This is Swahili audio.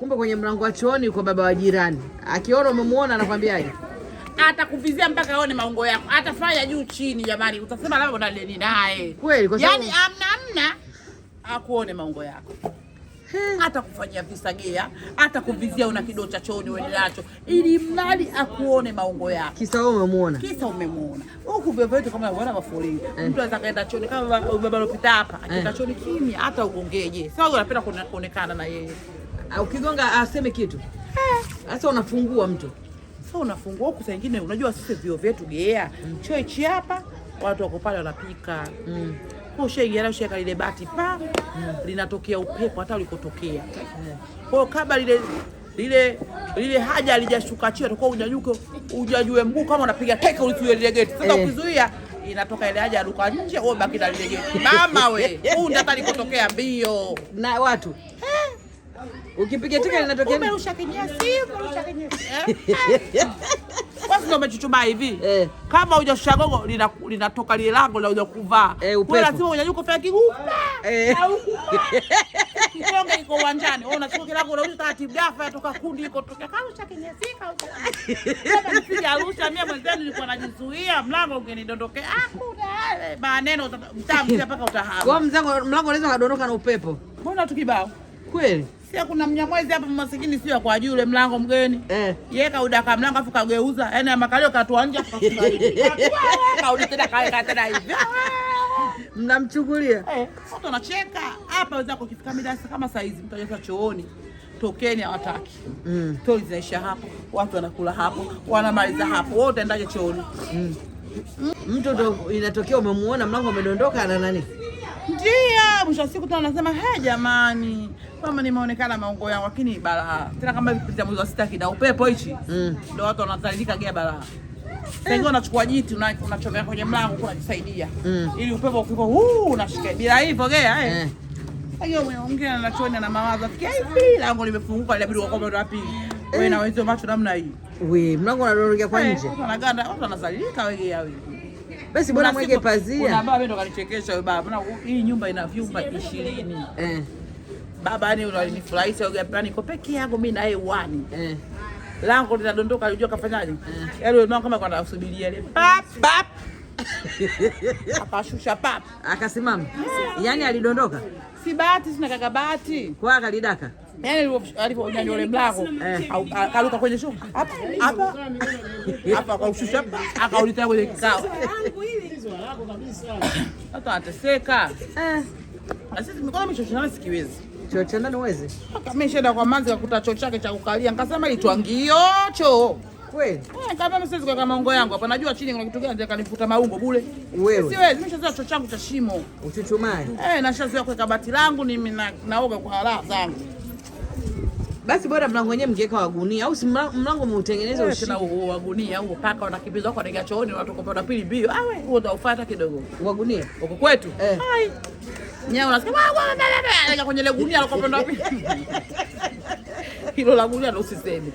Kumbe kwenye mlango wa chooni uko baba wa jirani. Akiona umemuona anakwambiaje? Atakuvizia mpaka aone maungo yako. Atafanya juu chini jamani. Utasema labda unaleni naye. Kweli kwa sababu yaani amna akuone maungo yako. Hata kufanyia visagea, hata kuvizia una kidoo cha chooni wewe nacho, ili mradi akuone maungo yako. Kisa wewe umemuona. Kisa umemuona. Huku bebe wetu kama unaona mafoleni. Mtu anaweza kaenda chooni kama baba alopita hapa, akaenda chooni kimya hata ugongeje. Sasa unapenda kuonekana na yeye. Ukigonga aseme kitu. Sasa unafungua mtu. Sasa unafungua huku saa nyingine unajua sisi vio vyetu gea. Choo hichi hapa, watu wako pale wanapika. Kwa ushaingia usheka lile bati pa linatokea upepo hata ulikotokea. Kwa kabla lile haja alijashuka chini utakuwa unyanyuke ujajue mguu kama unapiga teke ulizuie lile geti. Sasa ukizuia inatoka ile haja aruka nje au baki na lile geti. Mama we, hunda hata likotokea mbio na watu. Ukipiga teke linatokea nini? Umerusha kinyesi, umerusha kinyesi. Basi ndio umechuchumaa hivi. Kama hujashusha gogo linatoka lile lango la uja kuvaa. Kwa lazima unyanyuke ufanye kigupa. Au kitonga iko uwanjani. Wewe unachukua kile lango unarudi taratibu dafa yatoka kundi iko tokea karusha kinyesi kama msije arusha mimi mwenzenu nilikuwa najizuia mlango ungenidondokea. Hakuna maneno mtamzia mpaka utahama. Kwa mlango unaweza kadondoka na upepo. Mbona tukibao? Kweli? Sio kuna mnyamwezi hapa masikini sio kwa juu yule mlango mgeni. Yeye kaudaka mlango afu kageuza. Yaani makalio katoa nje akafunga hivi. Kaudi tena kaeka tena hivi. Mnamchukulia? Watu wanacheka. Hapa wenzako ukifika mida kama saa hizi mtu anaenda chooni. Tokeni hawataki. Tozi zinaisha hapo. Watu wanakula hapo. Wanamaliza hapo. Wewe utaendaje chooni? Mtu ndo inatokea umemuona mlango umedondoka na nani? Ndio, mwisho wa siku tunasema jamani, kama nimeonekana maungo yangu lakini balaa. Tena kama vipita mwezi wa 6 kina upepo hichi. Ndio watu wanatalizika gea balaa. Sasa unachukua jiti unachomea kwenye mlango kunajisaidia. Ili upepo ukipo unashika. Bila hivyo gea Hayo umeongea na chooni na mawazo. Fikia hivi lango limefunguka ile bila kwamba wapi. Wewe na wewe macho namna hii. Wewe mlango unadondoka kwa nje. Watu wanaganda, watu wanazalilika wewe gea wewe. Basi bora mweke pazia. Kuna baba ndo kanichekesha yule baba. Na hii nyumba ina vyumba 20. Baba yani alinifurahisha yule gani niko peke yangu mimi na yeye wani. Lango linadondoka alijua kafanyaje? Yaani yule mama kama kwa anasubiria ile. Pap pap. Akashusha pap. Akasimama. Yaani alidondoka. Si bahati sina kaka bahati. Kwa akalidaka. Yaani aliponyanyua yule mlango akaruka kwenye shuka. Hapa. Hapa akaushusha akaulita kwenye kikao. Hata ateseka. Na sisi mikono michochana sikiwezi. Chochana uweze. Kama ishaenda kwa manzi akakuta choo chake cha kukalia, nikasema itwangio choo. Kweli? Kama mimi siwezi kuweka maungo yangu hapa, najua chini kuna kitu gani nitakanifuta maungo bure. Wewe. Siwezi, mimi nishazoea choo changu cha shimo. Uchuchumae. Nashazoea kuweka bati langu mimi naoga kwa haraka zangu. Basi bora mlango wenyewe mngeka wa gunia au si mlango umeutengeneza ushiki na wa gunia au paka wanakimbizwa kwa ndege chooni watu kwa pili bio. Wewe huo ndio ufuata kidogo. Wa gunia. Huko kwetu. Hai. Nyao unasikia kwenye ile gunia la kwa pili. Hilo la gunia ndio usiseme.